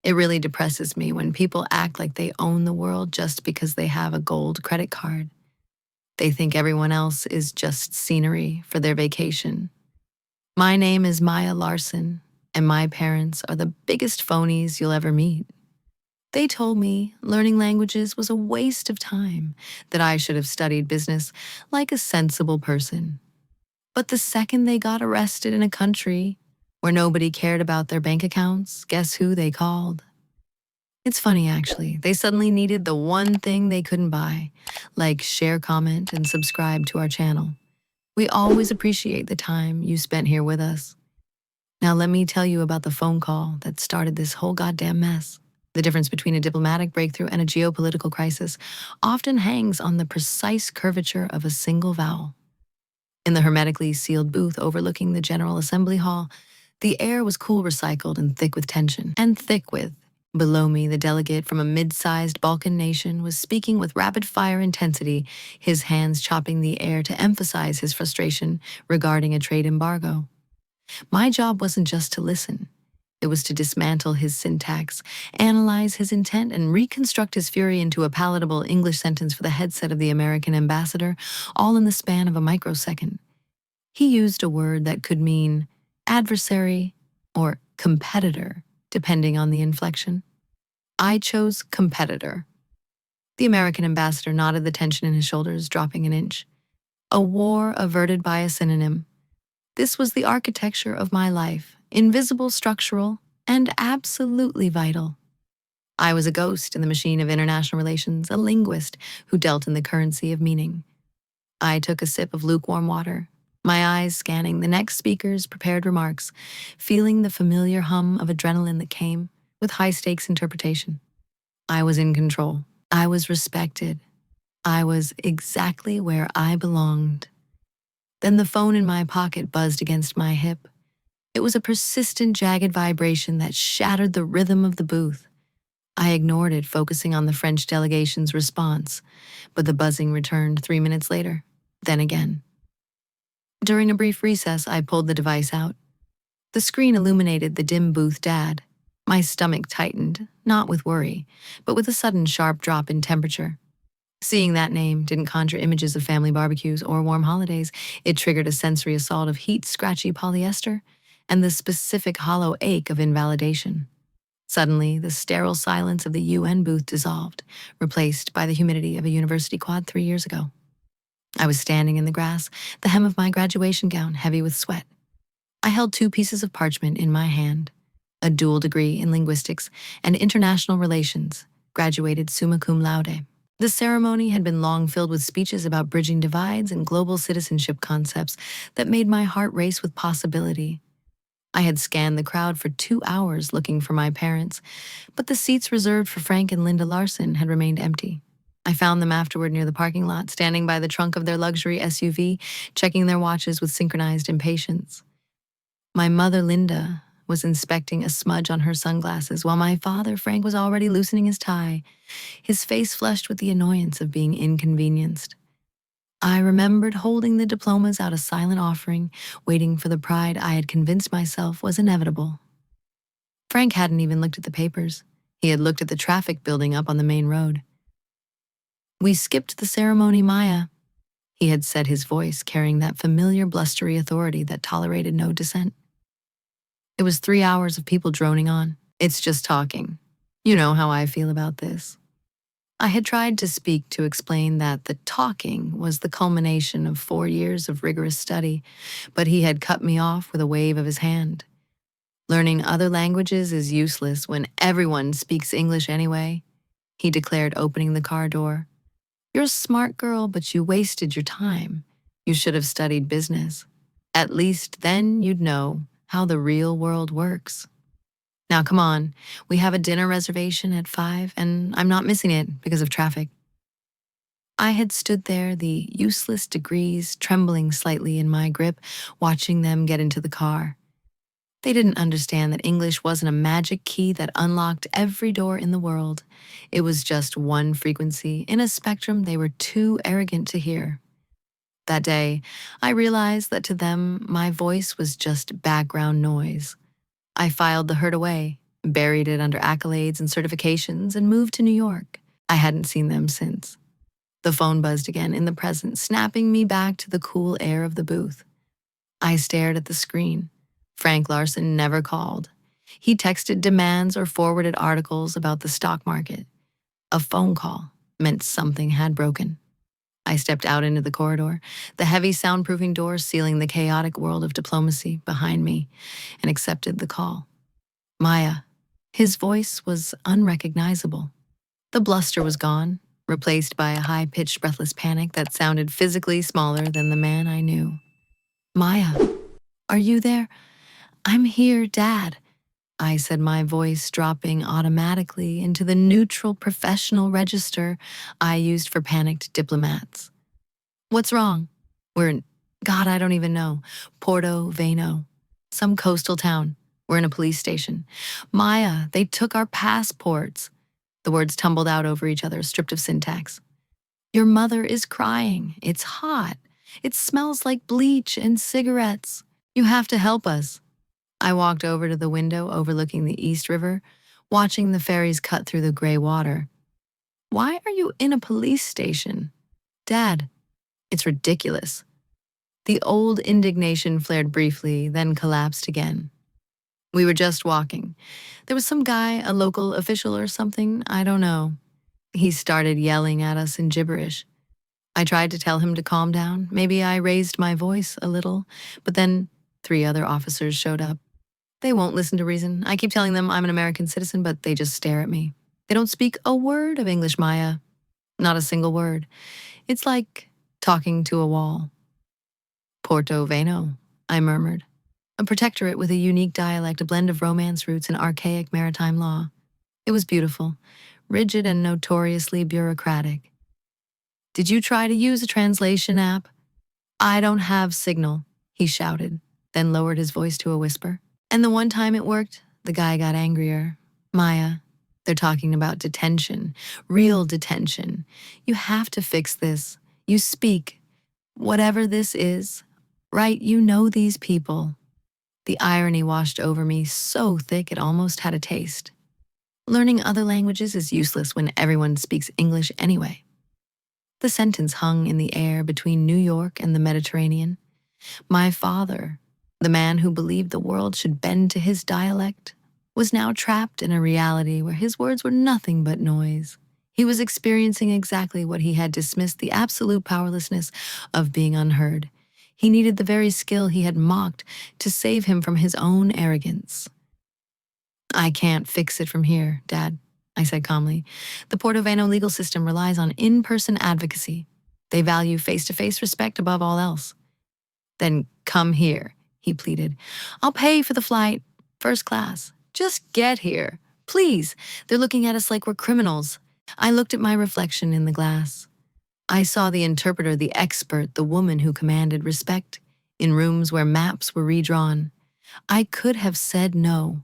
It really depresses me when people act like they own the world just because they have a gold credit card. They think everyone else is just scenery for their vacation. My name is Maya Larson, and my parents are the biggest phonies you'll ever meet. They told me learning languages was a waste of time, that I should have studied business like a sensible person. But the second they got arrested in a country where nobody cared about their bank accounts, guess who they called? It's funny, actually. They suddenly needed the one thing they couldn't buy, like share, comment, and subscribe to our channel. We always appreciate the time you spent here with us. Now let me tell you about the phone call that started this whole goddamn mess. The difference between a diplomatic breakthrough and a geopolitical crisis often hangs on the precise curvature of a single vowel. In the hermetically sealed booth overlooking the General Assembly Hall, the air was cool, recycled, and thick with tension. Below me, the delegate from a mid-sized Balkan nation was speaking with rapid-fire intensity, his hands chopping the air to emphasize his frustration regarding a trade embargo. My job wasn't just to listen. It was to dismantle his syntax, analyze his intent, and reconstruct his fury into a palatable English sentence for the headset of the American ambassador, all in the span of a microsecond. He used a word that could mean adversary or competitor, depending on the inflection. I chose competitor. The American ambassador nodded, the tension in his shoulders dropping an inch. A war averted by a synonym. This was the architecture of my life, invisible, structural, and absolutely vital. I was a ghost in the machine of international relations, a linguist who dealt in the currency of meaning. I took a sip of lukewarm water, my eyes scanning the next speaker's prepared remarks, feeling the familiar hum of adrenaline that came with high-stakes interpretation. I was in control. I was respected. I was exactly where I belonged. Then the phone in my pocket buzzed against my hip. It was a persistent, jagged vibration that shattered the rhythm of the booth. I ignored it, focusing on the French delegation's response, but the buzzing returned 3 minutes later, then again. During a brief recess, I pulled the device out. The screen illuminated the dim booth dad. My stomach tightened, not with worry, but with a sudden sharp drop in temperature. Seeing that name didn't conjure images of family barbecues or warm holidays. It triggered a sensory assault of heat, scratchy polyester, and the specific hollow ache of invalidation. Suddenly, the sterile silence of the UN booth dissolved, replaced by the humidity of a university quad 3 years ago. I was standing in the grass, the hem of my graduation gown heavy with sweat. I held 2 pieces of parchment in my hand, a dual degree in linguistics and international relations, graduated summa cum laude. The ceremony had been long filled with speeches about bridging divides and global citizenship concepts that made my heart race with possibility. I had scanned the crowd for 2 hours looking for my parents, but the seats reserved for Frank and Linda Larson had remained empty. I found them afterward near the parking lot, standing by the trunk of their luxury SUV, checking their watches with synchronized impatience. My mother, Linda, was inspecting a smudge on her sunglasses, while my father, Frank, was already loosening his tie, his face flushed with the annoyance of being inconvenienced. I remembered holding the diplomas out a silent offering, waiting for the pride I had convinced myself was inevitable. Frank hadn't even looked at the papers. He had looked at the traffic building up on the main road. "We skipped the ceremony, Maya," he had said, his voice carrying that familiar blustery authority that tolerated no dissent. It was 3 hours of people droning on. It's just talking. You know how I feel about this. I had tried to speak to explain that the talking was the culmination of 4 years of rigorous study, but he had cut me off with a wave of his hand. "Learning other languages is useless when everyone speaks English anyway," he declared, opening the car door. "You're a smart girl, but you wasted your time. You should have studied business. At least then you'd know how the real world works. Now come on, we have a dinner reservation at 5, and I'm not missing it because of traffic." I had stood there, the useless degrees trembling slightly in my grip, watching them get into the car. They didn't understand that English wasn't a magic key that unlocked every door in the world. It was just one frequency in a spectrum they were too arrogant to hear. That day, I realized that to them, my voice was just background noise. I filed the hurt away, buried it under accolades and certifications, and moved to New York. I hadn't seen them since. The phone buzzed again in the present, snapping me back to the cool air of the booth. I stared at the screen. Frank Larson never called. He texted demands or forwarded articles about the stock market. A phone call meant something had broken. I stepped out into the corridor, the heavy soundproofing doors sealing the chaotic world of diplomacy behind me, and accepted the call. Maya. His voice was unrecognizable. The bluster was gone, replaced by a high-pitched, breathless panic that sounded physically smaller than the man I knew. Maya, are you there? I'm here, Dad, I said, my voice dropping automatically into the neutral professional register I used for panicked diplomats. What's wrong? We're in, God, I don't even know, Porto Veno, some coastal town. We're in a police station. Maya, they took our passports. The words tumbled out over each other, stripped of syntax. Your mother is crying. It's hot. It smells like bleach and cigarettes. You have to help us. I walked over to the window overlooking the East River, watching the ferries cut through the gray water. Why are you in a police station? Dad, it's ridiculous. The old indignation flared briefly, then collapsed again. We were just walking. There was some guy, a local official or something, I don't know. He started yelling at us in gibberish. I tried to tell him to calm down. Maybe I raised my voice a little, but then 3 other officers showed up. They won't listen to reason. I keep telling them I'm an American citizen, but they just stare at me. They don't speak a word of English, Maya. Not a single word. It's like talking to a wall. Porto Veno, I murmured. A protectorate with a unique dialect, a blend of Romance roots and archaic maritime law. It was beautiful, rigid and notoriously bureaucratic. Did you try to use a translation app? I don't have signal, he shouted, then lowered his voice to a whisper. And the one time it worked, the guy got angrier. Maya, they're talking about detention, real detention. You have to fix this. You speak. Whatever this is, right? You know these people. The irony washed over me so thick it almost had a taste. Learning other languages is useless when everyone speaks English anyway. The sentence hung in the air between New York and the Mediterranean. My father, the man who believed the world should bend to his dialect, was now trapped in a reality where his words were nothing but noise. He was experiencing exactly what he had dismissed, the absolute powerlessness of being unheard. He needed the very skill he had mocked to save him from his own arrogance. I can't fix it from here, Dad, I said calmly. The Porto Veno legal system relies on in-person advocacy. They value face-to-face respect above all else. Then come here, he pleaded. I'll pay for the flight, first class. Just get here. Please, they're looking at us like we're criminals. I looked at my reflection in the glass. I saw the interpreter, the expert, the woman who commanded respect, in rooms where maps were redrawn. I could have said no.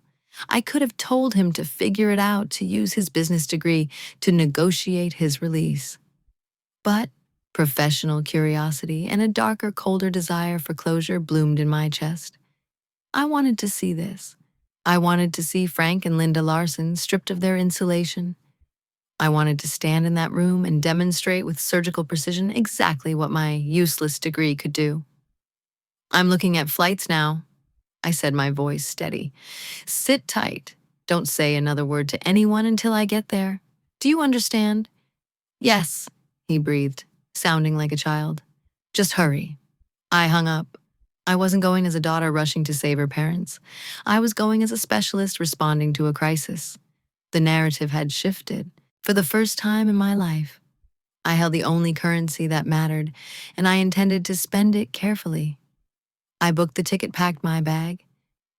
I could have told him to figure it out, to use his business degree, to negotiate his release. But professional curiosity and a darker, colder desire for closure bloomed in my chest. I wanted to see this. I wanted to see Frank and Linda Larson stripped of their insulation. I wanted to stand in that room and demonstrate with surgical precision exactly what my useless degree could do. I'm looking at flights now, I said, my voice steady. Sit tight. Don't say another word to anyone until I get there. Do you understand? Yes, he breathed, sounding like a child. Just hurry. I hung up. I wasn't going as a daughter rushing to save her parents. I was going as a specialist responding to a crisis. The narrative had shifted. For the first time in my life, I held the only currency that mattered, and I intended to spend it carefully. I booked the ticket, packed my bag,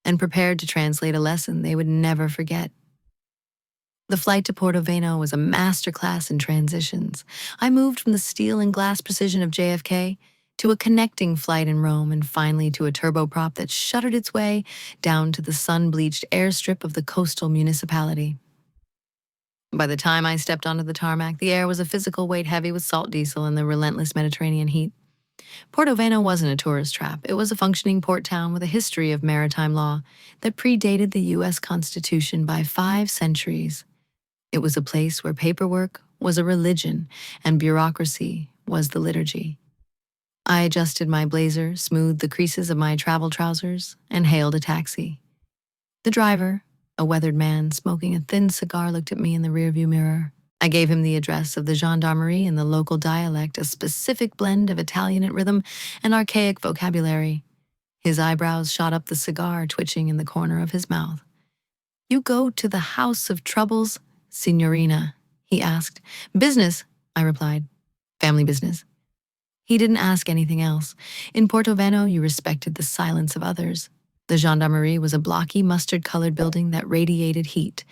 and prepared to translate a lesson they would never forget. The flight to Porto Veno was a masterclass in transitions. I moved from the steel and glass precision of JFK to a connecting flight in Rome, and finally to a turboprop that shuddered its way down to the sun-bleached airstrip of the coastal municipality. By the time I stepped onto the tarmac, the air was a physical weight heavy with salt diesel and the relentless Mediterranean heat. Portoveno wasn't a tourist trap. It was a functioning port town with a history of maritime law that predated the U.S. Constitution by 5 centuries. It was a place where paperwork was a religion and bureaucracy was the liturgy. I adjusted my blazer, smoothed the creases of my travel trousers, and hailed a taxi. The driver, a weathered man smoking a thin cigar, looked at me in the rearview mirror. I gave him the address of the gendarmerie in the local dialect, a specific blend of Italianate rhythm and archaic vocabulary. His eyebrows shot up, the cigar twitching in the corner of his mouth. "You go to the House of Troubles, Signorina?" he asked. "Business," I replied. "Family business." He didn't ask anything else. In Portoveno, you respected the silence of others. The gendarmerie was a blocky, mustard-colored building that radiated heat.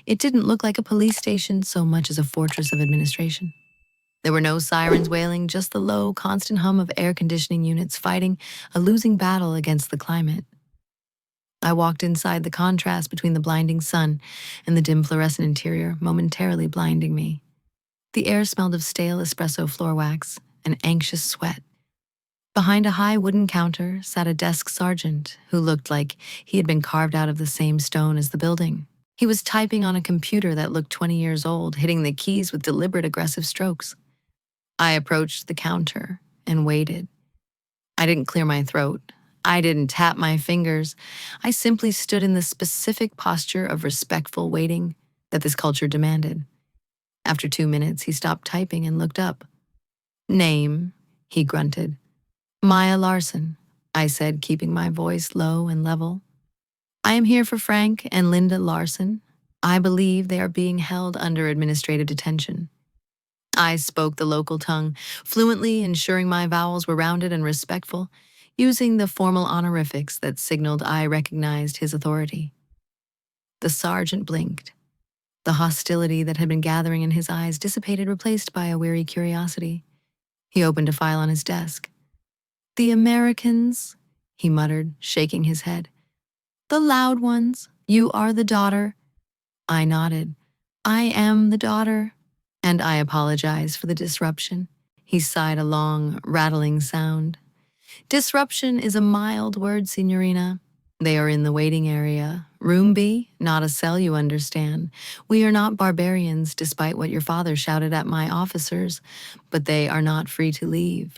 It didn't look like a police station so much as a fortress of administration. There were no sirens wailing, just the low, constant hum of air conditioning units fighting a losing battle against the climate. I walked inside, the contrast between the blinding sun and the dim fluorescent interior momentarily blinding me. The air smelled of stale espresso floor wax and anxious sweat. Behind a high wooden counter sat a desk sergeant who looked like he had been carved out of the same stone as the building. He was typing on a computer that looked 20 years old, hitting the keys with deliberate, aggressive strokes. I approached the counter and waited. I didn't clear my throat. I didn't tap my fingers. I simply stood in the specific posture of respectful waiting that this culture demanded. After 2 minutes, he stopped typing and looked up. "Name," he grunted. "Maya Larson," I said, keeping my voice low and level. "I am here for Frank and Linda Larson. I believe they are being held under administrative detention." I spoke the local tongue, fluently, ensuring my vowels were rounded and respectful, using the formal honorifics that signaled I recognized his authority. The sergeant blinked. The hostility that had been gathering in his eyes dissipated, replaced by a weary curiosity. He opened a file on his desk. "The Americans," he muttered, shaking his head. "The loud ones. You are the daughter." I nodded. "I am the daughter, and I apologize for the disruption." He sighed, a long, rattling sound. "Disruption is a mild word, Signorina. They are in the waiting area. Room B, not a cell, you understand. We are not barbarians, despite what your father shouted at my officers, but they are not free to leave."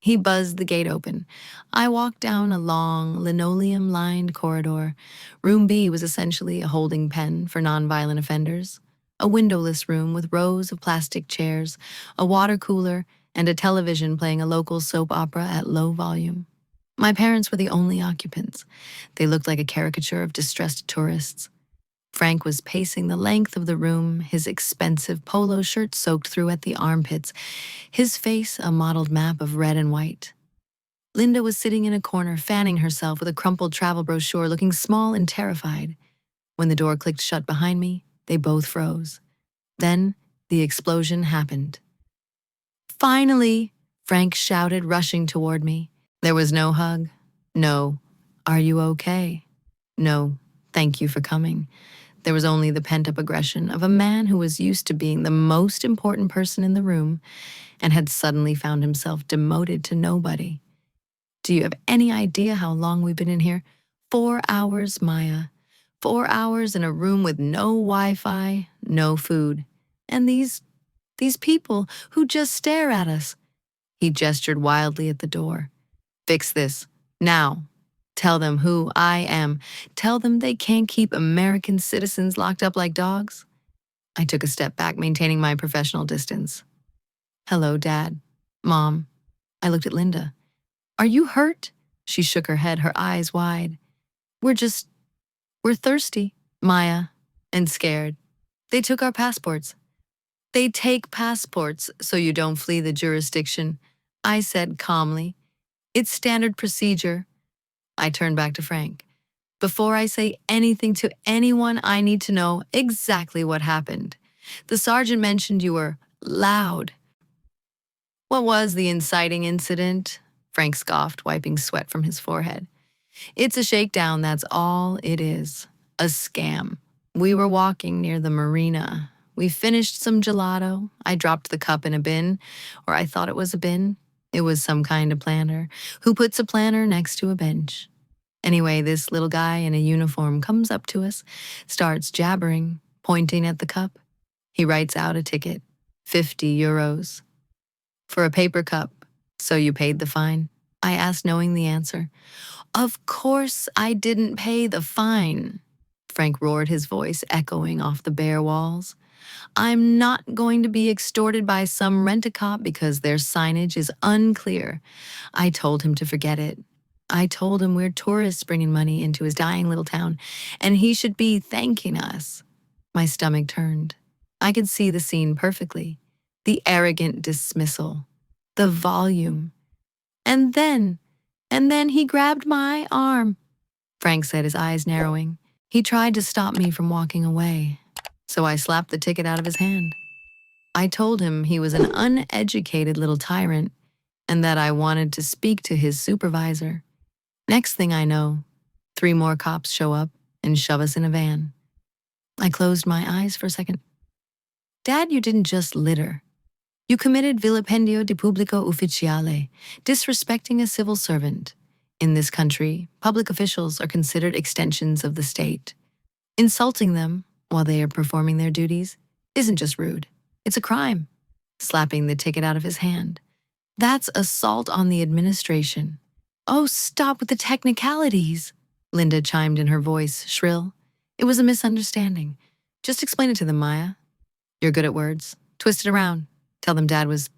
He buzzed the gate open. I walked down a long, linoleum-lined corridor. Room B was essentially a holding pen for nonviolent offenders. A windowless room with rows of plastic chairs, a water cooler, and a television playing a local soap opera at low volume. My parents were the only occupants. They looked like a caricature of distressed tourists. Frank was pacing the length of the room, his expensive polo shirt soaked through at the armpits, his face a mottled map of red and white. Linda was sitting in a corner, fanning herself with a crumpled travel brochure, looking small and terrified. When the door clicked shut behind me, they both froze. Then the explosion happened. "Finally!" Frank shouted, rushing toward me. There was no hug. No, "Are you okay?" No, "Thank you for coming." There was only the pent-up aggression of a man who was used to being the most important person in the room and had suddenly found himself demoted to nobody. "Do you have any idea how long we've been in here?" 4 hours, Maya. 4 hours in a room with no Wi-Fi, no food. And these people who just stare at us. He gestured wildly at the door. "Fix this. Now. Tell them who I am. Tell them they can't keep American citizens locked up like dogs." I took a step back, maintaining my professional distance. "Hello, Dad. Mom." I looked at Linda. "Are you hurt?" She shook her head, her eyes wide. We're thirsty, Maya, and scared. They took our passports." "They take passports so you don't flee the jurisdiction," I said calmly. "It's standard procedure." I turned back to Frank. "Before I say anything to anyone, I need to know exactly what happened. The sergeant mentioned you were loud." "What was the inciting incident?" Frank scoffed, wiping sweat from his forehead. "It's a shakedown, that's all it is. A scam. We were walking near the marina. We finished some gelato. I dropped the cup in a bin, or I thought it was a bin. It was some kind of planner. Who puts a planner next to a bench? Anyway, this little guy in a uniform comes up to us, starts jabbering, pointing at the cup. He writes out a ticket, 50 euros. For a paper cup. So you paid the fine? I asked, knowing the answer. Of course I didn't pay the fine, Frank roared, his voice echoing off the bare walls. I'm not going to be extorted by some rent-a-cop because their signage is unclear. I told him to forget it. I told him we're tourists bringing money into his dying little town, and he should be thanking us. My stomach turned. I could see the scene perfectly. The arrogant dismissal. The volume. And then he grabbed my arm, Frank said, his eyes narrowing. He tried to stop me from walking away, so I slapped the ticket out of his hand. I told him he was an uneducated little tyrant and that I wanted to speak to his supervisor. Next thing I know, 3 more cops show up and shove us in a van. I closed my eyes for a second. Dad, you didn't just litter. You committed vilipendio di pubblico ufficiale, disrespecting a civil servant. In this country, public officials are considered extensions of the state. Insulting them while they are performing their duties isn't just rude, it's a crime. Slapping the ticket out of his hand. That's assault on the administration. Oh, stop with the technicalities, Linda chimed in, her voice shrill. It was a misunderstanding. Just explain it to them, Maya. You're good at words. Twist it around. Tell them Dad was,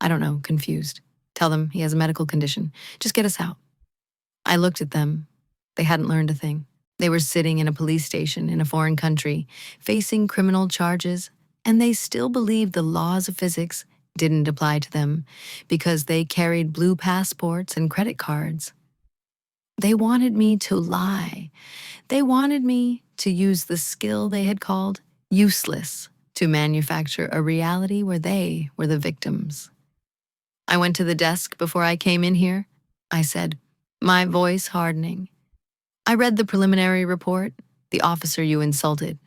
I don't know, confused. Tell them he has a medical condition. Just get us out. I looked at them. They hadn't learned a thing. They were sitting in a police station in a foreign country, facing criminal charges, and they still believed the laws of physics didn't apply to them because they carried blue passports and credit cards. They wanted me to lie. They wanted me to use the skill they had called useless to manufacture a reality where they were the victims. I went to the desk before I came in here, I said, my voice hardening. I read the preliminary report, the officer you insulted.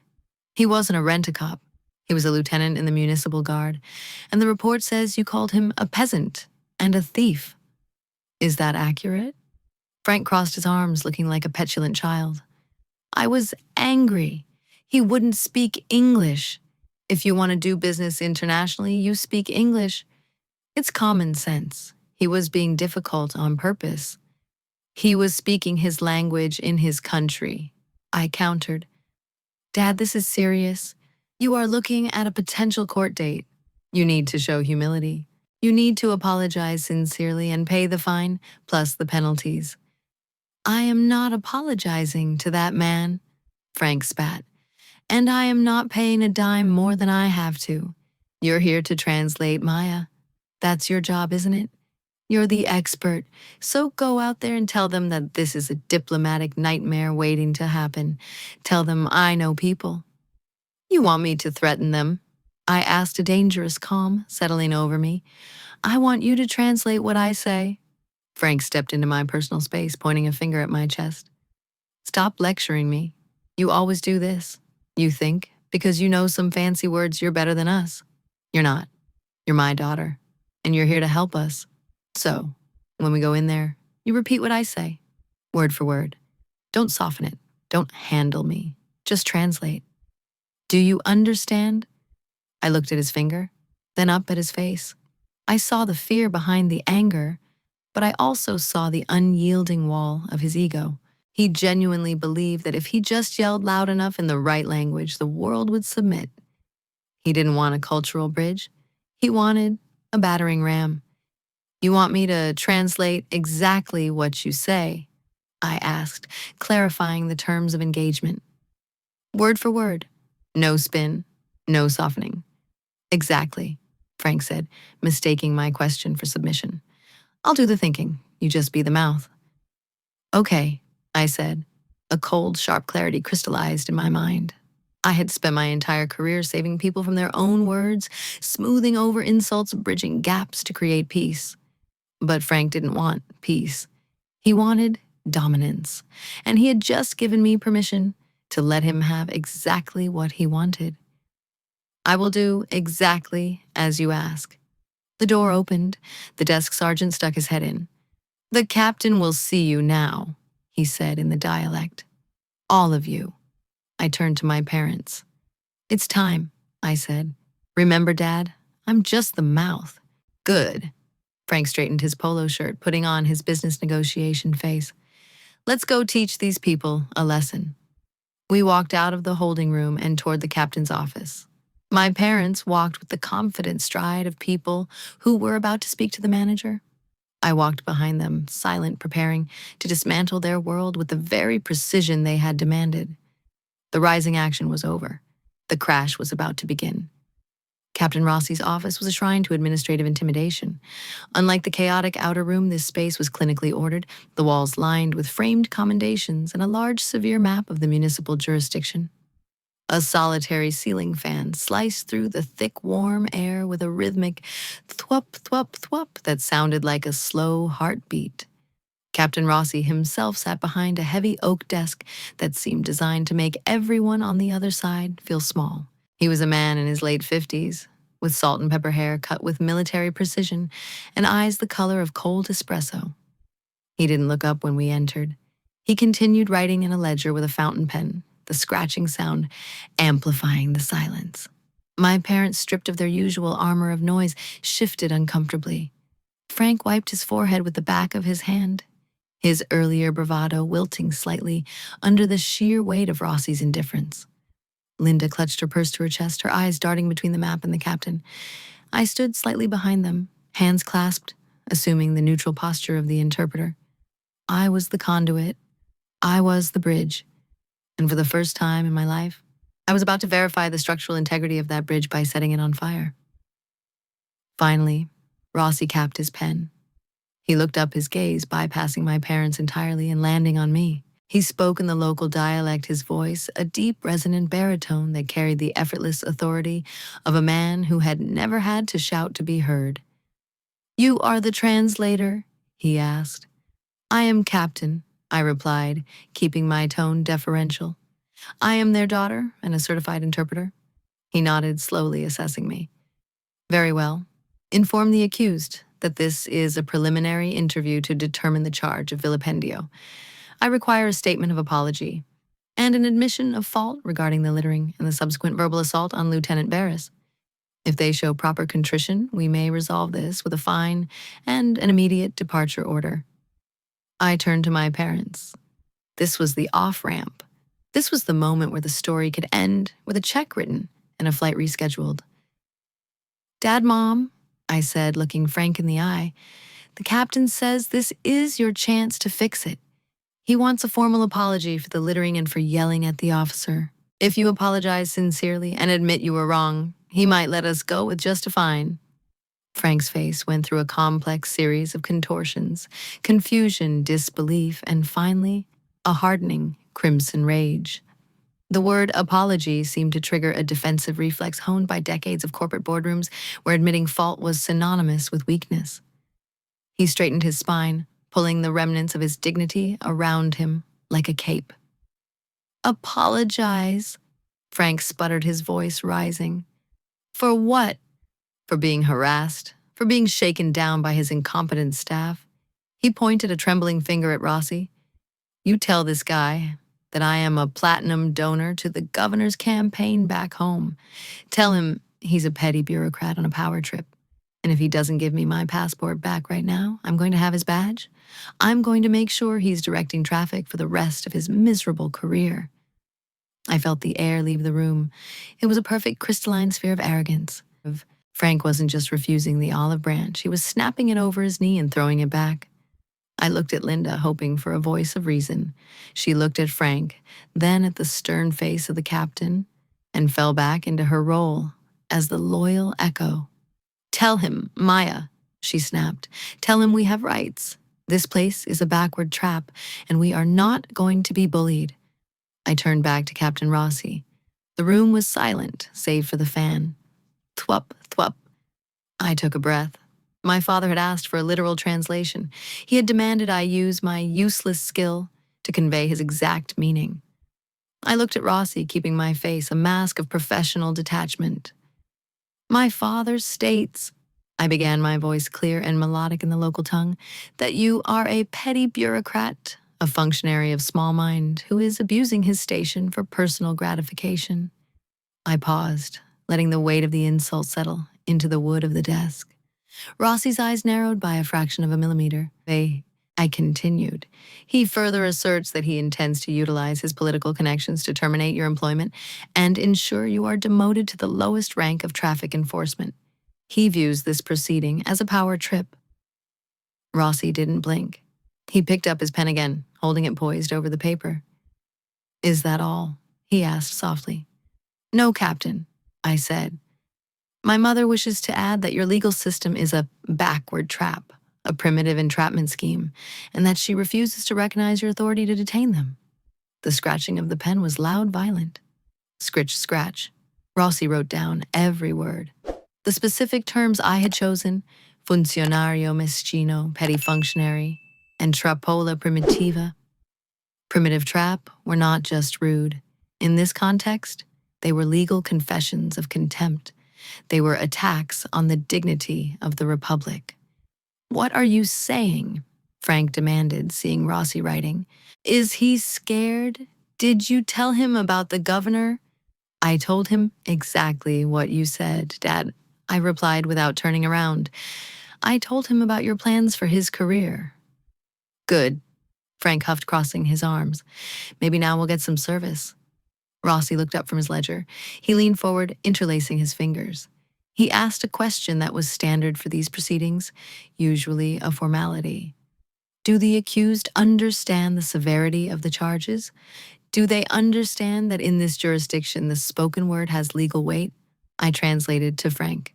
He wasn't a rent-a-cop. He was a lieutenant in the municipal guard, and the report says you called him a peasant and a thief. Is that accurate? Frank crossed his arms, looking like a petulant child. I was angry. He wouldn't speak English. If you want to do business internationally, you speak English. It's common sense. He was being difficult on purpose. He was speaking his language in his country. I countered. Dad, this is serious. You are looking at a potential court date. You need to show humility. You need to apologize sincerely and pay the fine, plus the penalties. I am not apologizing to that man, Frank spat. And I am not paying a dime more than I have to. You're here to translate, Maya. That's your job, isn't it? You're the expert, so go out there and tell them that this is a diplomatic nightmare waiting to happen. Tell them I know people. You want me to threaten them? I asked, a dangerous calm settling over me. I want you to translate what I say. Frank stepped into my personal space, pointing a finger at my chest. Stop lecturing me. You always do this. You think, because you know some fancy words, you're better than us. You're not. You're my daughter, and you're here to help us. So, when we go in there, you repeat what I say, word for word. Don't soften it. Don't handle me. Just translate. Do you understand? I looked at his finger, then up at his face. I saw the fear behind the anger, but I also saw the unyielding wall of his ego. He genuinely believed that if he just yelled loud enough in the right language, the world would submit. He didn't want a cultural bridge. He wanted a battering ram. You want me to translate exactly what you say? I asked, clarifying the terms of engagement. Word for word. No spin, no softening. Exactly, Frank said, mistaking my question for submission. I'll do the thinking. You just be the mouth. Okay, I said. A cold, sharp clarity crystallized in my mind. I had spent my entire career saving people from their own words, smoothing over insults, bridging gaps to create peace. But Frank didn't want peace. He wanted dominance, and he had just given me permission to let him have exactly what he wanted. I will do exactly as you ask. The door opened. The desk sergeant stuck his head in. "The captain will see you now," he said in the dialect. "All of you." I turned to my parents. "It's time," I said. "Remember, Dad? I'm just the mouth." "Good." Frank straightened his polo shirt, putting on his business negotiation face. "Let's go teach these people a lesson." We walked out of the holding room and toward the captain's office. My parents walked with the confident stride of people who were about to speak to the manager. I walked behind them, silent, preparing to dismantle their world with the very precision they had demanded. The rising action was over. The crash was about to begin. Captain Rossi's office was a shrine to administrative intimidation. Unlike the chaotic outer room, this space was clinically ordered, the walls lined with framed commendations and a large, severe map of the municipal jurisdiction. A solitary ceiling fan sliced through the thick, warm air with a rhythmic thwup, thwup, thwup that sounded like a slow heartbeat. Captain Rossi himself sat behind a heavy oak desk that seemed designed to make everyone on the other side feel small. He was a man in his late 50s, with salt and pepper hair cut with military precision and eyes the color of cold espresso. He didn't look up when we entered. He continued writing in a ledger with a fountain pen, the scratching sound amplifying the silence. My parents, stripped of their usual armor of noise, shifted uncomfortably. Frank wiped his forehead with the back of his hand, his earlier bravado wilting slightly under the sheer weight of Rossi's indifference. Linda clutched her purse to her chest, her eyes darting between the map and the captain. I stood slightly behind them, hands clasped, assuming the neutral posture of the interpreter. I was the conduit. I was the bridge. And for the first time in my life, I was about to verify the structural integrity of that bridge by setting it on fire. Finally, Rossi capped his pen. He looked up, his gaze bypassing my parents entirely and landing on me. He spoke in the local dialect, his voice a deep, resonant baritone that carried the effortless authority of a man who had never had to shout to be heard. "You are the translator?" he asked. "I am Captain," I replied, keeping my tone deferential. "I am their daughter and a certified interpreter." He nodded, slowly assessing me. "Very well. Inform the accused that this is a preliminary interview to determine the charge of vilipendio. I require a statement of apology and an admission of fault regarding the littering and the subsequent verbal assault on Lieutenant Barris. If they show proper contrition, we may resolve this with a fine and an immediate departure order." I turned to my parents. This was the off-ramp. This was the moment where the story could end with a check written and a flight rescheduled. "Dad, Mom," I said, looking Frank in the eye, "the captain says this is your chance to fix it. He wants a formal apology for the littering and for yelling at the officer. If you apologize sincerely and admit you were wrong, he might let us go with just a fine." Frank's face went through a complex series of contortions, confusion, disbelief, and finally, a hardening, crimson rage. The word apology seemed to trigger a defensive reflex honed by decades of corporate boardrooms where admitting fault was synonymous with weakness. He straightened his spine, pulling the remnants of his dignity around him like a cape. "Apologize," Frank sputtered, his voice rising. "For what?" "For being harassed, for being shaken down by his incompetent staff." He pointed a trembling finger at Rossi. "You tell this guy that I am a platinum donor to the governor's campaign back home. Tell him he's a petty bureaucrat on a power trip. And if he doesn't give me my passport back right now, I'm going to have his badge. I'm going to make sure he's directing traffic for the rest of his miserable career." I felt the air leave the room. It was a perfect crystalline sphere of arrogance. Frank wasn't just refusing the olive branch, he was snapping it over his knee and throwing it back. I looked at Linda, hoping for a voice of reason. She looked at Frank, then at the stern face of the captain, and fell back into her role as the loyal echo. "Tell him, Maya," she snapped. "Tell him we have rights. This place is a backward trap, and we are not going to be bullied." I turned back to Captain Rossi. The room was silent, save for the fan. Thwup, thwup. I took a breath. My father had asked for a literal translation. He had demanded I use my useless skill to convey his exact meaning. I looked at Rossi, keeping my face a mask of professional detachment. "My father states," I began, my voice clear and melodic in the local tongue, that you are a petty bureaucrat, a functionary of small mind who is abusing his station for personal gratification. I paused, letting the weight of the insult settle into the wood of the desk. Rossi's eyes narrowed by a fraction of a millimeter. I continued. He further asserts that he intends to utilize his political connections to terminate your employment and ensure you are demoted to the lowest rank of traffic enforcement. He views this proceeding as a power trip. Rossi didn't blink. He picked up his pen again, holding it poised over the paper. Is that all? He asked softly. No, Captain, I said. My mother wishes to add that your legal system is a backward trap, a primitive entrapment scheme, and that she refuses to recognize your authority to detain them. The scratching of the pen was loud, violent. Scritch, scratch. Rossi wrote down every word. The specific terms I had chosen, funzionario meschino, petty functionary, and trapola primitiva, primitive trap, were not just rude. In this context, they were legal confessions of contempt. They were attacks on the dignity of the Republic. What are you saying? Frank demanded, seeing Rossi writing. Is he scared? Did you tell him about the governor? I told him exactly what you said, Dad, I replied without turning around. I told him about your plans for his career. Good, Frank huffed, crossing his arms. Maybe now we'll get some service. Rossi looked up from his ledger. He leaned forward, interlacing his fingers. He asked a question that was standard for these proceedings, usually a formality. Do the accused understand the severity of the charges? Do they understand that in this jurisdiction the spoken word has legal weight? I translated to Frank.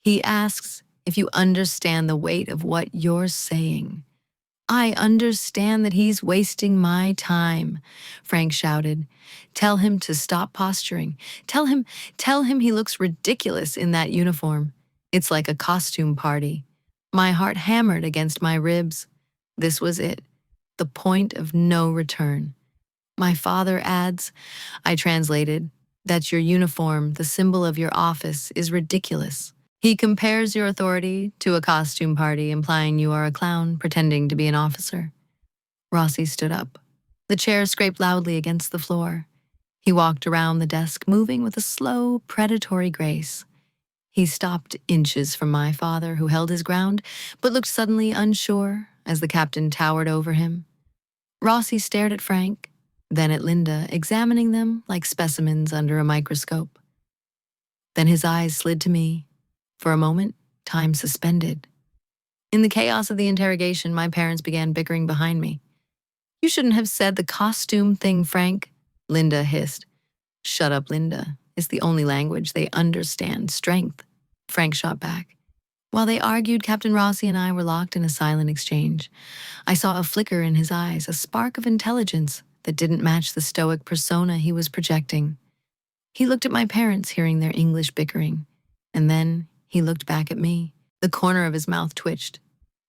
He asks if you understand the weight of what you're saying. I understand that he's wasting my time, Frank shouted. Tell him to stop posturing. Tell him he looks ridiculous in that uniform. It's like a costume party. My heart hammered against my ribs. This was it, the point of no return. My father adds, I translated, that your uniform, the symbol of your office, is ridiculous. He compares your authority to a costume party, implying you are a clown pretending to be an officer. Rossi stood up. The chair scraped loudly against the floor. He walked around the desk, moving with a slow, predatory grace. He stopped inches from my father, who held his ground, but looked suddenly unsure as the captain towered over him. Rossi stared at Frank, then at Linda, examining them like specimens under a microscope. Then his eyes slid to me. For a moment, time suspended. In the chaos of the interrogation, my parents began bickering behind me. You shouldn't have said the costume thing, Frank, Linda hissed. Shut up, Linda. It's the only language they understand. Strength, Frank shot back. While they argued, Captain Rossi and I were locked in a silent exchange. I saw a flicker in his eyes, a spark of intelligence that didn't match the stoic persona he was projecting. He looked at my parents, hearing their English bickering, and then he looked back at me. The corner of his mouth twitched.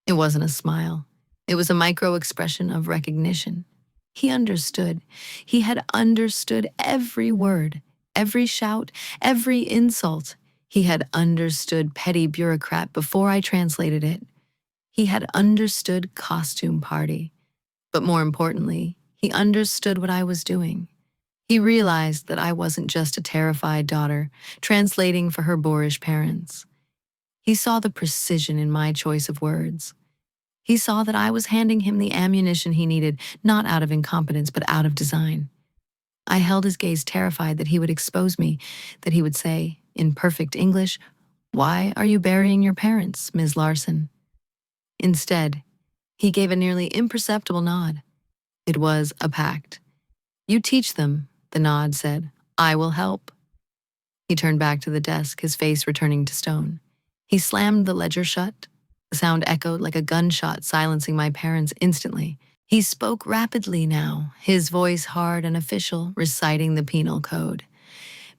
It wasn't a smile. It was a micro-expression of recognition. He understood. He had understood every word, every shout, every insult. He had understood petty bureaucrat before I translated it. He had understood costume party. But more importantly, he understood what I was doing. He realized that I wasn't just a terrified daughter, translating for her boorish parents. He saw the precision in my choice of words. He saw that I was handing him the ammunition he needed, not out of incompetence, but out of design. I held his gaze, terrified that he would expose me, that he would say, in perfect English, "Why are you burying your parents, Ms. Larson?" Instead, he gave a nearly imperceptible nod. It was a pact. You teach them, the nod said. I will help. He turned back to the desk, his face returning to stone. He slammed the ledger shut. The sound echoed like a gunshot, silencing my parents instantly. He spoke rapidly now, his voice hard and official, reciting the penal code.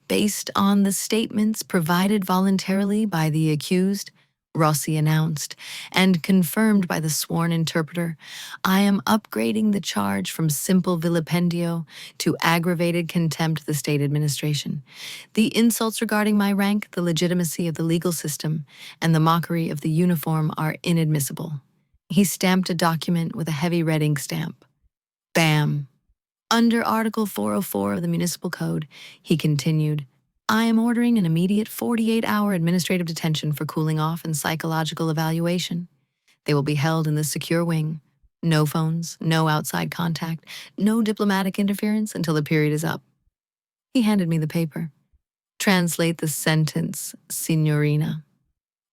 Based on the statements provided voluntarily by the accused, Rossi announced, and confirmed by the sworn interpreter, I am upgrading the charge from simple vilipendio to aggravated contempt of the state administration. The insults regarding my rank, the legitimacy of the legal system, and the mockery of the uniform are inadmissible. He stamped a document with a heavy red ink stamp. Bam! Under Article 404 of the Municipal Code, he continued, I am ordering an immediate 48-hour administrative detention for cooling off and psychological evaluation. They will be held in the secure wing. No phones, no outside contact, no diplomatic interference until the period is up. He handed me the paper. Translate the sentence, signorina.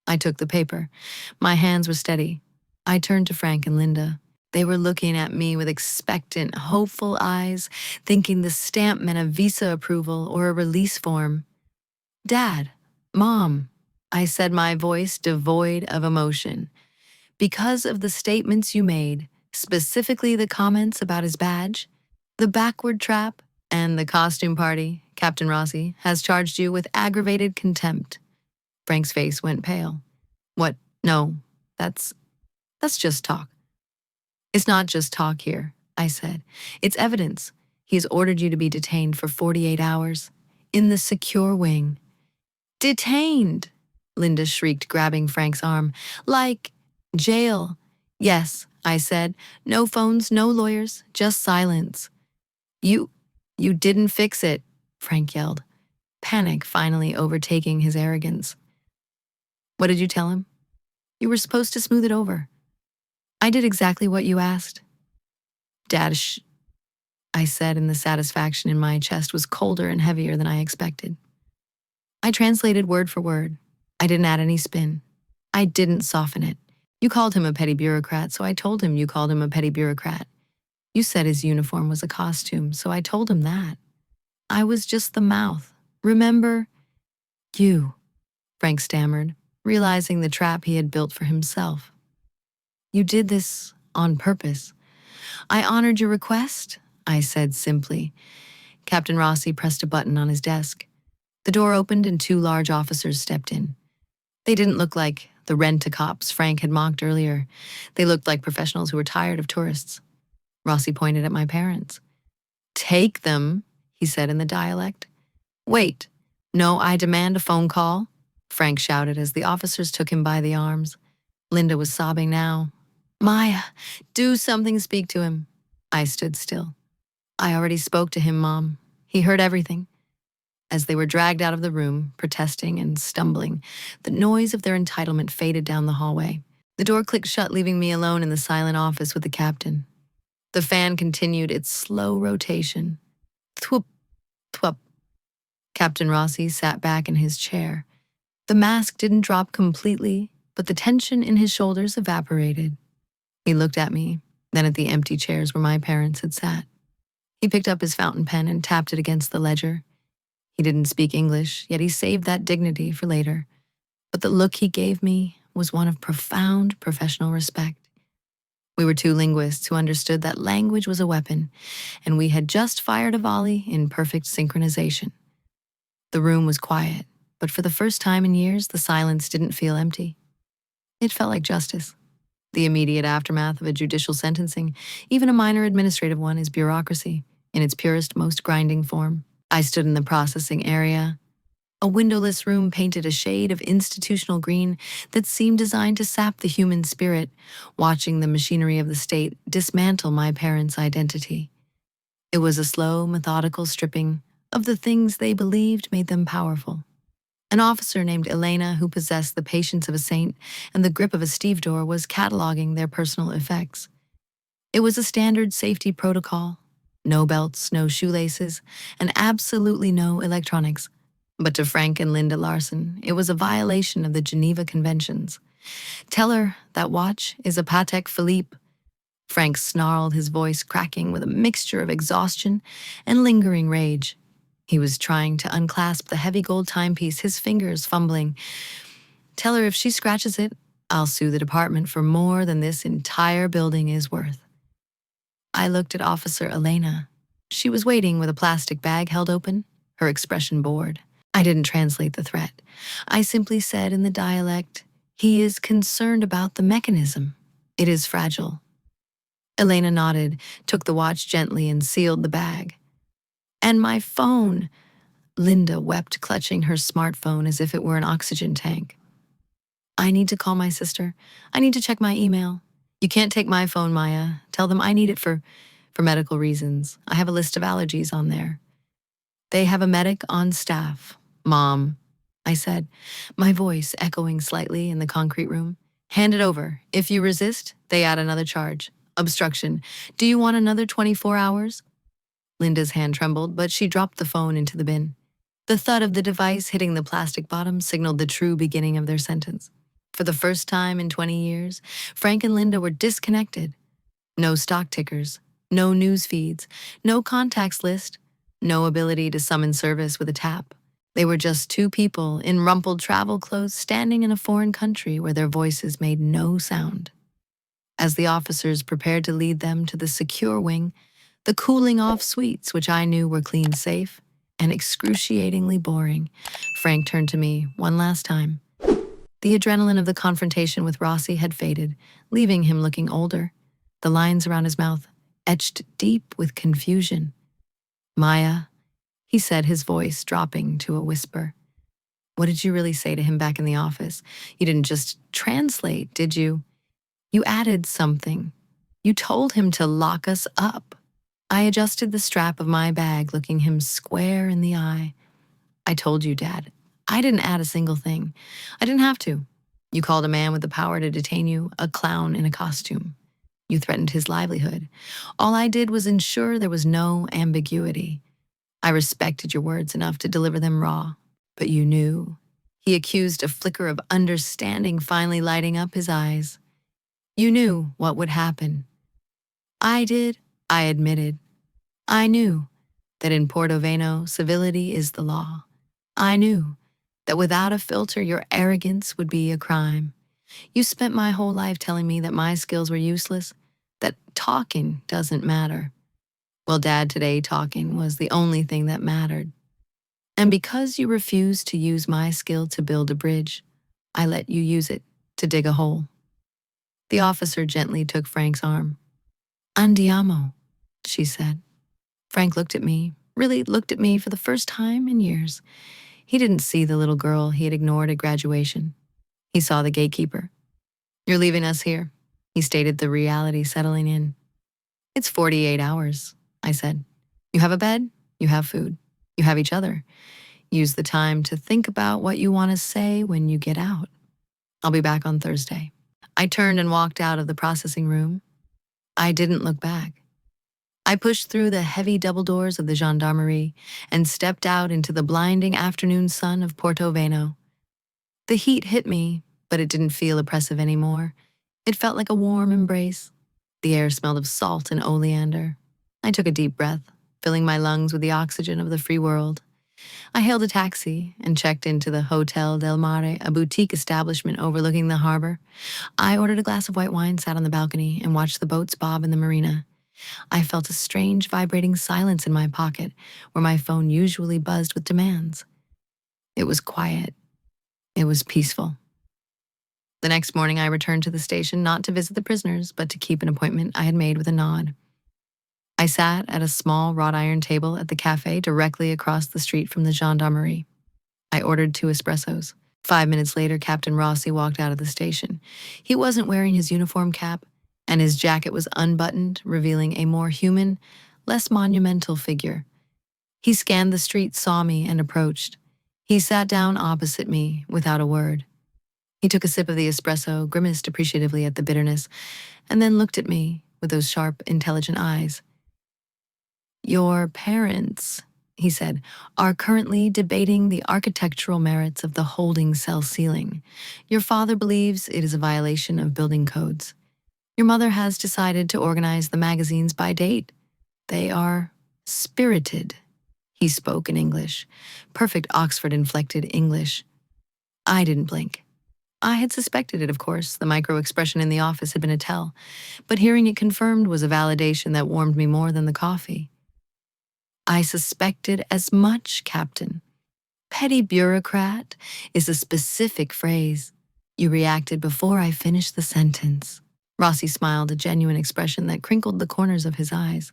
I took the paper. My hands were steady. I turned to Frank and Linda. They were looking at me with expectant, hopeful eyes, thinking the stamp meant a visa approval or a release form. Dad, Mom, I said, my voice devoid of emotion. Because of the statements you made, specifically the comments about his badge, the backward trap, and the costume party, Captain Rossi has charged you with aggravated contempt. Frank's face went pale. What? No, that's just talk. It's not just talk here, I said. It's evidence. He's ordered you to be detained for 48 hours. In the secure wing. Detained, Linda shrieked, grabbing Frank's arm. Like jail. Yes, I said. No phones, no lawyers, just silence. You didn't fix it, Frank yelled, panic finally overtaking his arrogance. What did you tell him? You were supposed to smooth it over. I did exactly what you asked. Dad, I said, and the satisfaction in my chest was colder and heavier than I expected. I translated word for word. I didn't add any spin. I didn't soften it. You called him a petty bureaucrat, so I told him you called him a petty bureaucrat. You said his uniform was a costume, so I told him that. I was just the mouth. Remember? You, Frank stammered, realizing the trap he had built for himself. You did this on purpose. I honored your request, I said simply. Captain Rossi pressed a button on his desk. The door opened and 2 large officers stepped in. They didn't look like the rent-a-cops Frank had mocked earlier. They looked like professionals who were tired of tourists. Rossi pointed at my parents. Take them, he said in the dialect. Wait, no, I demand a phone call, Frank shouted as the officers took him by the arms. Linda was sobbing now. Maya, do something, speak to him. I stood still. I already spoke to him, Mom. He heard everything. As they were dragged out of the room, protesting and stumbling, the noise of their entitlement faded down the hallway. The door clicked shut, leaving me alone in the silent office with the captain. The fan continued its slow rotation. Thwop, thwop. Captain Rossi sat back in his chair. The mask didn't drop completely, but the tension in his shoulders evaporated. He looked at me, then at the empty chairs where my parents had sat. He picked up his fountain pen and tapped it against the ledger. He didn't speak English, yet he saved that dignity for later. But the look he gave me was one of profound professional respect. We were 2 linguists who understood that language was a weapon, and we had just fired a volley in perfect synchronization. The room was quiet, but for the first time in years, the silence didn't feel empty. It felt like justice. The immediate aftermath of a judicial sentencing, even a minor administrative one, is bureaucracy in its purest, most grinding form. I stood in the processing area. A windowless room painted a shade of institutional green that seemed designed to sap the human spirit, watching the machinery of the state dismantle my parents' identity. It was a slow, methodical stripping of the things they believed made them powerful. An officer named Elena, who possessed the patience of a saint and the grip of a stevedore, was cataloging their personal effects. It was a standard safety protocol. No belts, no shoelaces, and absolutely no electronics. But to Frank and Linda Larson, it was a violation of the Geneva Conventions. Tell her that watch is a Patek Philippe. Frank snarled, his voice cracking with a mixture of exhaustion and lingering rage. He was trying to unclasp the heavy gold timepiece, his fingers fumbling. Tell her if she scratches it, I'll sue the department for more than this entire building is worth. I looked at Officer Elena. She was waiting with a plastic bag held open, her expression bored. I didn't translate the threat. I simply said in the dialect, He is concerned about the mechanism. It is fragile. Elena nodded, took the watch gently, and sealed the bag. And my phone, Linda wept, clutching her smartphone as if it were an oxygen tank. I need to call my sister. I need to check my email. You can't take my phone, Maya. Tell them I need it for medical reasons. I have a list of allergies on there. They have a medic on staff. Mom, I said, my voice echoing slightly in the concrete room. Hand it over. If you resist, they add another charge. Obstruction. Do you want another 24 hours? Linda's hand trembled, but she dropped the phone into the bin. The thud of the device hitting the plastic bottom signaled the true beginning of their sentence. For the first time in 20 years, Frank and Linda were disconnected. No stock tickers, no news feeds, no contacts list, no ability to summon service with a tap. They were just two people in rumpled travel clothes standing in a foreign country where their voices made no sound. As the officers prepared to lead them to the secure wing, the cooling-off suites, which I knew were clean safe and excruciatingly boring, Frank turned to me one last time. The adrenaline of the confrontation with Rossi had faded, leaving him looking older, the lines around his mouth etched deep with confusion. Maya, he said, his voice dropping to a whisper. What did you really say to him back in the office? You didn't just translate, did you? You added something. You told him to lock us up. I adjusted the strap of my bag, looking him square in the eye. I told you, Dad. I didn't add a single thing. I didn't have to. You called a man with the power to detain you a clown in a costume. You threatened his livelihood. All I did was ensure there was no ambiguity. I respected your words enough to deliver them raw, but you knew. He accused, a flicker of understanding finally lighting up his eyes. You knew what would happen. I did, I admitted. I knew that in Portoveno, civility is the law. I knew that without a filter, your arrogance would be a crime. You spent my whole life telling me that my skills were useless, that talking doesn't matter. Well, Dad, today talking was the only thing that mattered. And because you refused to use my skill to build a bridge, I let you use it to dig a hole. The officer gently took Frank's arm. Andiamo, she said. Frank looked at me, really looked at me for the first time in years. He didn't see the little girl he had ignored at graduation. He saw the gatekeeper. You're leaving us here, he stated, the reality settling in. It's 48 hours, I said. You have a bed, you have food, you have each other. Use the time to think about what you want to say when you get out. I'll be back on Thursday. I turned and walked out of the processing room. I didn't look back. I pushed through the heavy double doors of the gendarmerie and stepped out into the blinding afternoon sun of Portoveno. The heat hit me, but it didn't feel oppressive anymore. It felt like a warm embrace. The air smelled of salt and oleander. I took a deep breath, filling my lungs with the oxygen of the free world. I hailed a taxi and checked into the Hotel Del Mare, a boutique establishment overlooking the harbor. I ordered a glass of white wine, sat on the balcony, and watched the boats bob in the marina. I felt a strange vibrating silence in my pocket, where my phone usually buzzed with demands. It was quiet. It was peaceful. The next morning, I returned to the station not to visit the prisoners, but to keep an appointment I had made with a nod. I sat at a small wrought iron table at the cafe directly across the street from the gendarmerie. I ordered 2 espressos. 5 minutes later, Captain Rossi walked out of the station. He wasn't wearing his uniform cap, and his jacket was unbuttoned, revealing a more human, less monumental figure. He scanned the street, saw me, and approached. He sat down opposite me without a word. He took a sip of the espresso, grimaced appreciatively at the bitterness, and then looked at me with those sharp, intelligent eyes. Your parents, he said, are currently debating the architectural merits of the holding cell ceiling. Your father believes it is a violation of building codes. Your mother has decided to organize the magazines by date. They are spirited. He spoke in English, perfect Oxford-inflected English. I didn't blink. I had suspected it, of course. The micro-expression in the office had been a tell, but hearing it confirmed was a validation that warmed me more than the coffee. I suspected as much, Captain. Petty bureaucrat is a specific phrase. You reacted before I finished the sentence. Rossi smiled, a genuine expression that crinkled the corners of his eyes.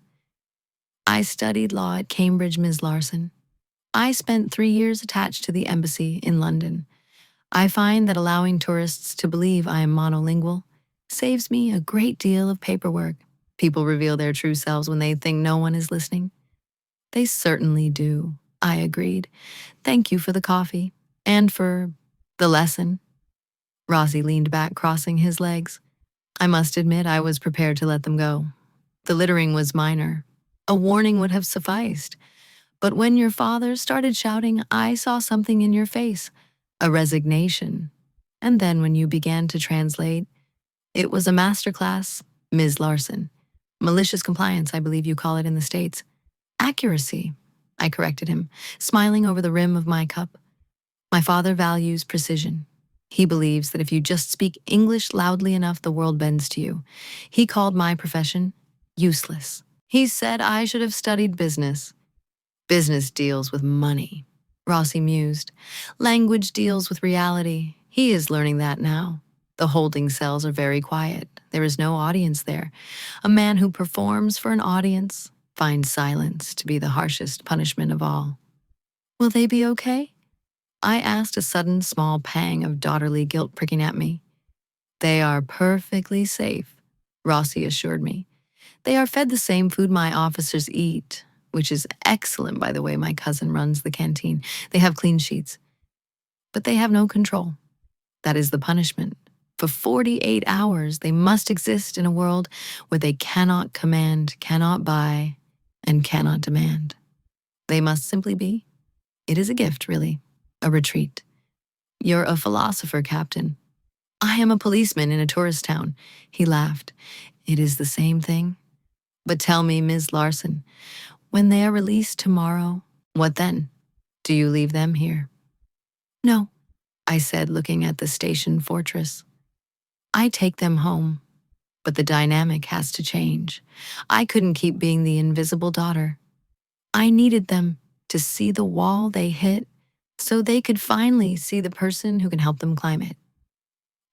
I studied law at Cambridge, Ms. Larson. I spent 3 years attached to the embassy in London. I find that allowing tourists to believe I am monolingual saves me a great deal of paperwork. People reveal their true selves when they think no one is listening. They certainly do, I agreed. Thank you for the coffee. And for the lesson. Rossi leaned back, crossing his legs. I must admit I was prepared to let them go. The littering was minor. A warning would have sufficed. But when your father started shouting, I saw something in your face, a resignation. And then when you began to translate, it was a masterclass, Ms. Larson. Malicious compliance, I believe you call it in the States. Accuracy, I corrected him, smiling over the rim of my cup. My father values precision. He believes that if you just speak English loudly enough, the world bends to you. He called my profession useless. He said I should have studied business. Business deals with money, Rossi mused. Language deals with reality. He is learning that now. The holding cells are very quiet. There is no audience there. A man who performs for an audience finds silence to be the harshest punishment of all. Will they be okay? I asked, a sudden small pang of daughterly guilt pricking at me. They are perfectly safe, Rossi assured me. They are fed the same food my officers eat, which is excellent, by the way. My cousin runs the canteen. They have clean sheets. But they have no control. That is the punishment. For 48 hours, they must exist in a world where they cannot command, cannot buy, and cannot demand. They must simply be. It is a gift, really. A retreat. You're a philosopher, Captain. I am a policeman in a tourist town. He laughed. It is the same thing. But tell me, Ms. Larson, when they are released tomorrow, what then? Do you leave them here? No, I said, looking at the station fortress. I take them home, but the dynamic has to change. I couldn't keep being the invisible daughter. I needed them to see the wall they hit so they could finally see the person who can help them climb it.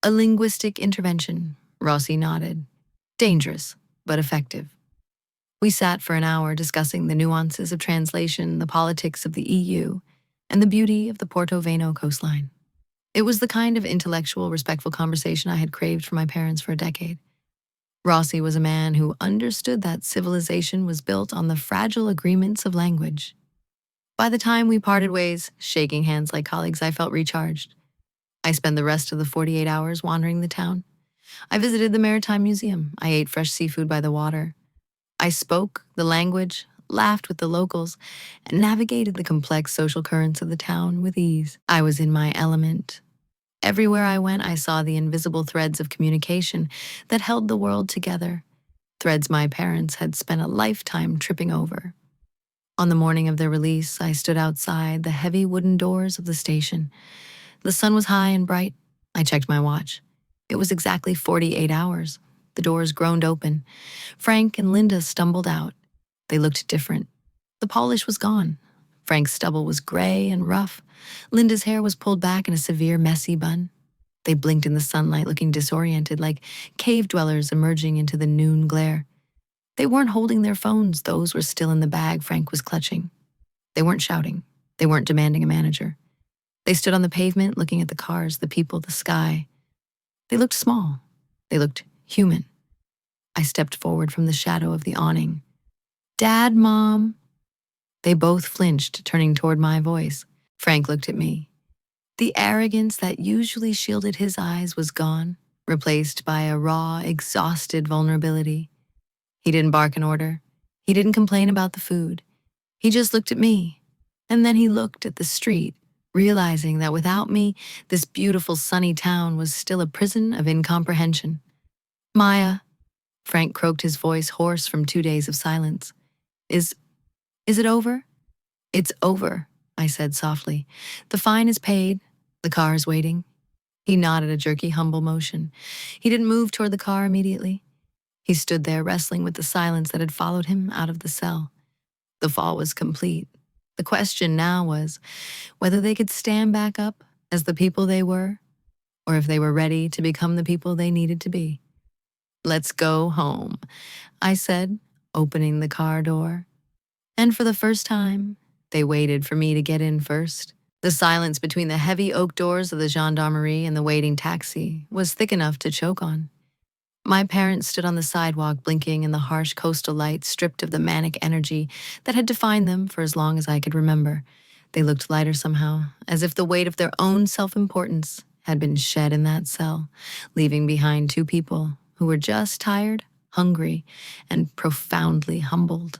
A linguistic intervention, Rossi nodded. Dangerous, but effective. We sat for an hour discussing the nuances of translation, the politics of the EU, and the beauty of the Porto Veno coastline. It was the kind of intellectual, respectful conversation I had craved from my parents for a decade. Rossi was a man who understood that civilization was built on the fragile agreements of language. By the time we parted ways, shaking hands like colleagues, I felt recharged. I spent the rest of the 48 hours wandering the town. I visited the Maritime Museum. I ate fresh seafood by the water. I spoke the language, laughed with the locals, and navigated the complex social currents of the town with ease. I was in my element. Everywhere I went, I saw the invisible threads of communication that held the world together, threads my parents had spent a lifetime tripping over. On the morning of their release, I stood outside the heavy wooden doors of the station. The sun was high and bright. I checked my watch. It was exactly 48 hours. The doors groaned open. Frank and Linda stumbled out. They looked different. The polish was gone. Frank's stubble was gray and rough. Linda's hair was pulled back in a severe, messy bun. They blinked in the sunlight, looking disoriented, like cave dwellers emerging into the noon glare. They weren't holding their phones. Those were still in the bag Frank was clutching. They weren't shouting. They weren't demanding a manager. They stood on the pavement, looking at the cars, the people, the sky. They looked small. They looked human. I stepped forward from the shadow of the awning. Dad, Mom. They both flinched, turning toward my voice. Frank looked at me. The arrogance that usually shielded his eyes was gone, replaced by a raw, exhausted vulnerability. He didn't bark an order. He didn't complain about the food. He just looked at me. And then he looked at the street, realizing that without me, this beautiful sunny town was still a prison of incomprehension. Maya, Frank croaked, his voice hoarse from 2 days of silence. Is it over? It's over, I said softly. The fine is paid. The car is waiting. He nodded, a jerky, humble motion. He didn't move toward the car immediately. He stood there, wrestling with the silence that had followed him out of the cell. The fall was complete. The question now was whether they could stand back up as the people they were, or if they were ready to become the people they needed to be. "Let's go home," I said, opening the car door. And for the first time, they waited for me to get in first. The silence between the heavy oak doors of the gendarmerie and the waiting taxi was thick enough to choke on. My parents stood on the sidewalk blinking in the harsh coastal light, stripped of the manic energy that had defined them for as long as I could remember. They looked lighter somehow, as if the weight of their own self-importance had been shed in that cell, leaving behind two people who were just tired, hungry, and profoundly humbled.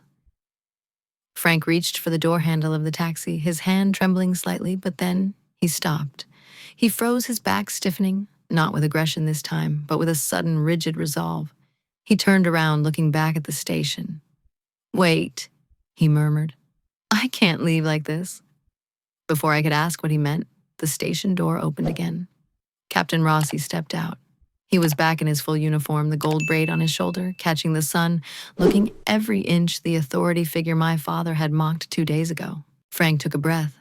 Frank reached for the door handle of the taxi, his hand trembling slightly, but then he stopped. He froze, his back stiffening, not with aggression this time, but with a sudden, rigid resolve. He turned around, looking back at the station. "Wait," he murmured. "I can't leave like this." Before I could ask what he meant, the station door opened again. Captain Rossi stepped out. He was back in his full uniform, the gold braid on his shoulder, catching the sun, looking every inch the authority figure my father had mocked 2 days ago. Frank took a breath.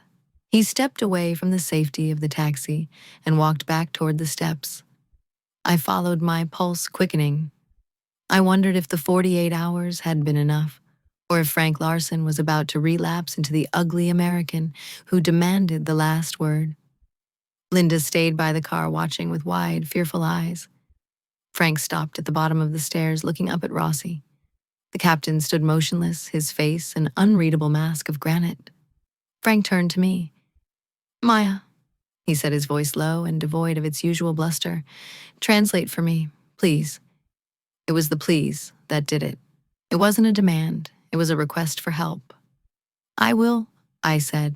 He stepped away from the safety of the taxi and walked back toward the steps. I followed, my pulse quickening. I wondered if the 48 hours had been enough, or if Frank Larson was about to relapse into the ugly American who demanded the last word. Linda stayed by the car, watching with wide, fearful eyes. Frank stopped at the bottom of the stairs, looking up at Rossi. The captain stood motionless, his face an unreadable mask of granite. Frank turned to me. "Maya," he said, his voice low and devoid of its usual bluster. "Translate for me, please." It was the please that did it. It wasn't a demand. It was a request for help. "I will," I said.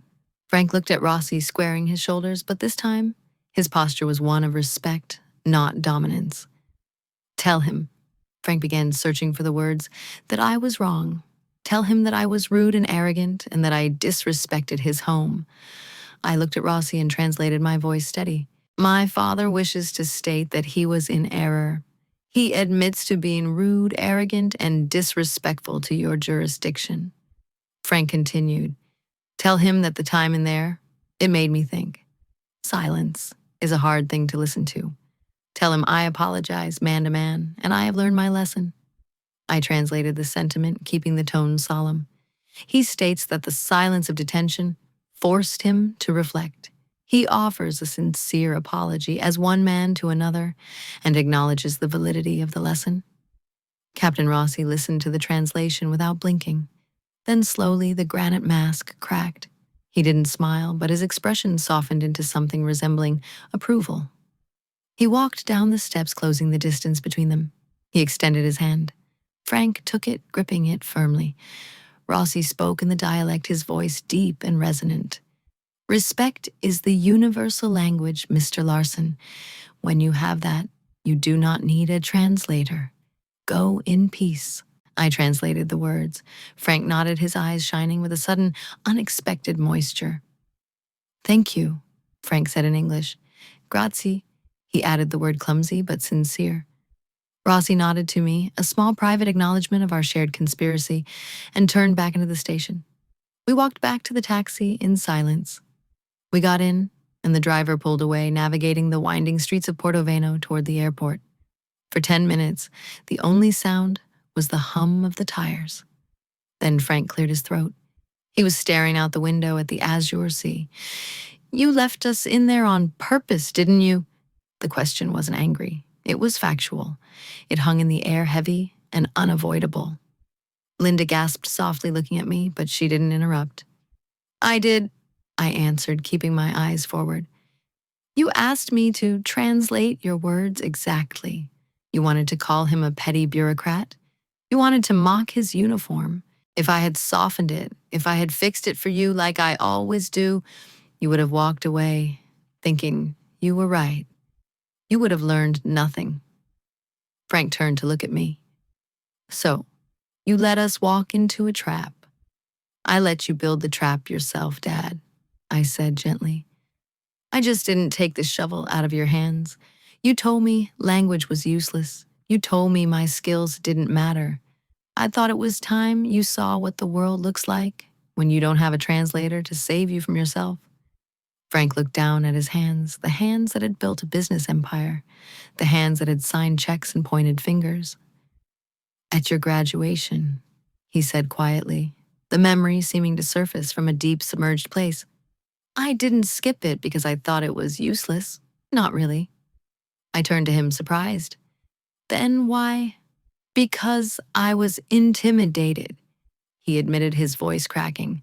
Frank looked at Rossi, squaring his shoulders, but this time his posture was one of respect, not dominance. "Tell him," Frank began, searching for the words, "that I was wrong. Tell him that I was rude and arrogant and that I disrespected his home." I looked at Rossi and translated, my voice steady. "My father wishes to state that he was in error. He admits to being rude, arrogant, and disrespectful to your jurisdiction." Frank continued, "Tell him that the time in there, it made me think. Silence is a hard thing to listen to. Tell him I apologize, man to man, and I have learned my lesson." I translated the sentiment, keeping the tone solemn. "He states that the silence of detention forced him to reflect. He offers a sincere apology as one man to another and acknowledges the validity of the lesson." Captain Rossi listened to the translation without blinking. Then slowly the granite mask cracked. He didn't smile, but his expression softened into something resembling approval. He walked down the steps, closing the distance between them. He extended his hand. Frank took it, gripping it firmly. Rossi spoke in the dialect, his voice deep and resonant. "Respect is the universal language, Mr. Larson. When you have that, you do not need a translator. Go in peace." I translated the words. Frank nodded, his eyes shining with a sudden, unexpected moisture. "Thank you," Frank said in English. "Grazie." He added the word, clumsy but sincere. Rossi nodded to me, a small private acknowledgement of our shared conspiracy, and turned back into the station. We walked back to the taxi in silence. We got in, and the driver pulled away, navigating the winding streets of Portoveno toward the airport. For 10 minutes, the only sound was the hum of the tires. Then Frank cleared his throat. He was staring out the window at the azure sea. "You left us in there on purpose, didn't you?" The question wasn't angry. It was factual. It hung in the air, heavy and unavoidable. Linda gasped softly, looking at me, but she didn't interrupt. "I did," I answered, keeping my eyes forward. "You asked me to translate your words exactly. You wanted to call him a petty bureaucrat. You wanted to mock his uniform. If I had softened it, if I had fixed it for you like I always do, you would have walked away, thinking you were right. You would have learned nothing." Frank turned to look at me. "So, you let us walk into a trap." "I let you build the trap yourself, Dad," I said gently. "I just didn't take the shovel out of your hands. You told me language was useless. You told me my skills didn't matter. I thought it was time you saw what the world looks like when you don't have a translator to save you from yourself." Frank looked down at his hands, the hands that had built a business empire, the hands that had signed checks and pointed fingers. At your graduation, he said quietly, the memory seeming to surface from a deep submerged place. I didn't skip it because I thought it was useless. Not really. I turned to him surprised. Then why? Because I was intimidated, he admitted, his voice cracking.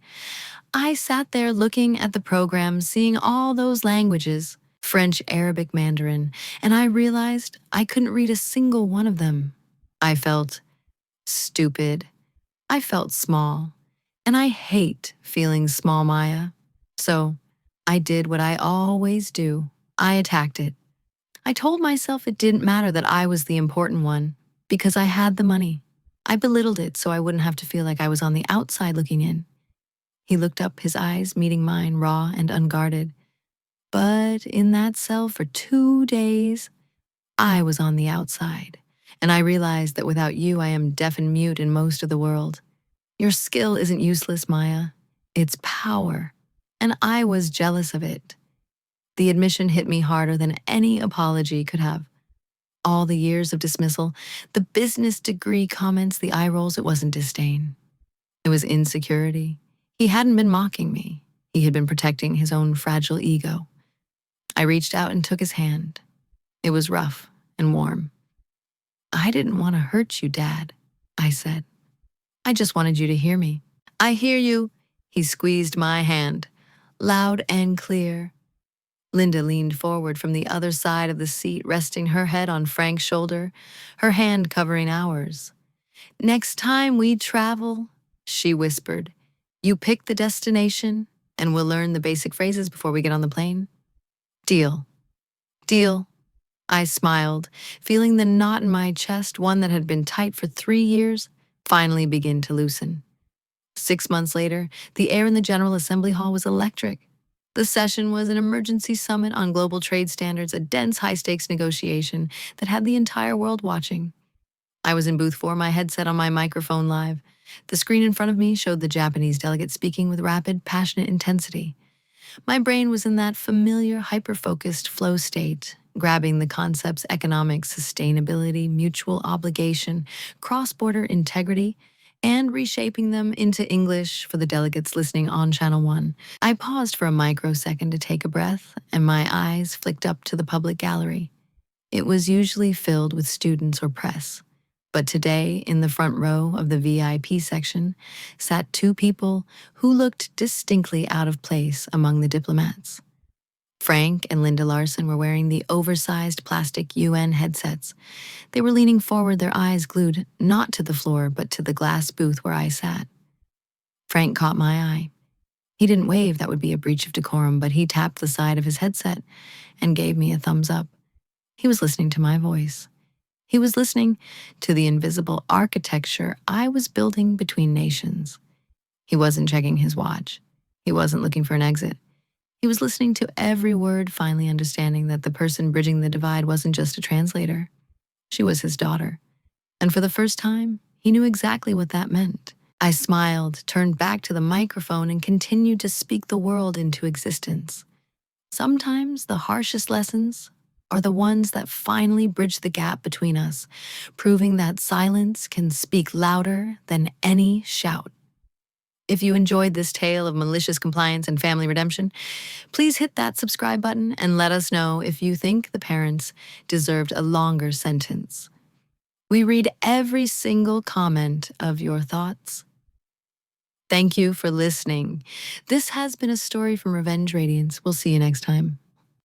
I sat there looking at the program, seeing all those languages, French, Arabic, Mandarin, and I realized I couldn't read a single one of them. I felt stupid. I felt small. And I hate feeling small, Maya. So I did what I always do. I attacked it. I told myself it didn't matter that I was the important one because I had the money. I belittled it so I wouldn't have to feel like I was on the outside looking in. He looked up, his eyes meeting mine, raw and unguarded. But in that cell for 2 days, I was on the outside, and I realized that without you, I am deaf and mute in most of the world. Your skill isn't useless, Maya. It's power, and I was jealous of it. The admission hit me harder than any apology could have. All the years of dismissal, the business degree comments, the eye rolls, it wasn't disdain. It was insecurity. He hadn't been mocking me. He had been protecting his own fragile ego. I reached out and took his hand. It was rough and warm. I didn't want to hurt you, Dad, I said. I just wanted you to hear me. I hear you. He squeezed my hand, loud and clear. Linda leaned forward from the other side of the seat, resting her head on Frank's shoulder, her hand covering ours. Next time we travel, she whispered, you pick the destination and we'll learn the basic phrases before we get on the plane. Deal. Deal. I smiled, feeling the knot in my chest, one that had been tight for 3 years, finally begin to loosen. 6 months later, the air in the General Assembly Hall was electric. The session was an emergency summit on global trade standards, a dense, high-stakes negotiation that had the entire world watching. I was in booth 4, my headset on my microphone live. The screen in front of me showed the Japanese delegate speaking with rapid, passionate intensity. My brain was in that familiar, hyper-focused flow state, grabbing the concepts economics, sustainability, mutual obligation, cross-border integrity, and reshaping them into English for the delegates listening on Channel 1. I paused for a microsecond to take a breath, and my eyes flicked up to the public gallery. It was usually filled with students or press. But today, in the front row of the VIP section, sat 2 people who looked distinctly out of place among the diplomats. Frank and Linda Larson were wearing the oversized plastic UN headsets. They were leaning forward, their eyes glued not to the floor, but to the glass booth where I sat. Frank caught my eye. He didn't wave, that would be a breach of decorum, but he tapped the side of his headset and gave me a thumbs up. He was listening to my voice. He was listening to the invisible architecture I was building between nations. He wasn't checking his watch. He wasn't looking for an exit. He was listening to every word, finally understanding that the person bridging the divide wasn't just a translator. She was his daughter. And for the first time, he knew exactly what that meant. I smiled, turned back to the microphone, and continued to speak the world into existence. Sometimes the harshest lessons are the ones that finally bridge the gap between us, proving that silence can speak louder than any shout. If you enjoyed this tale of malicious compliance and family redemption, please hit that subscribe button and let us know if you think the parents deserved a longer sentence. We read every single comment of your thoughts. Thank you for listening. This has been a story from Radiance. We'll see you next time.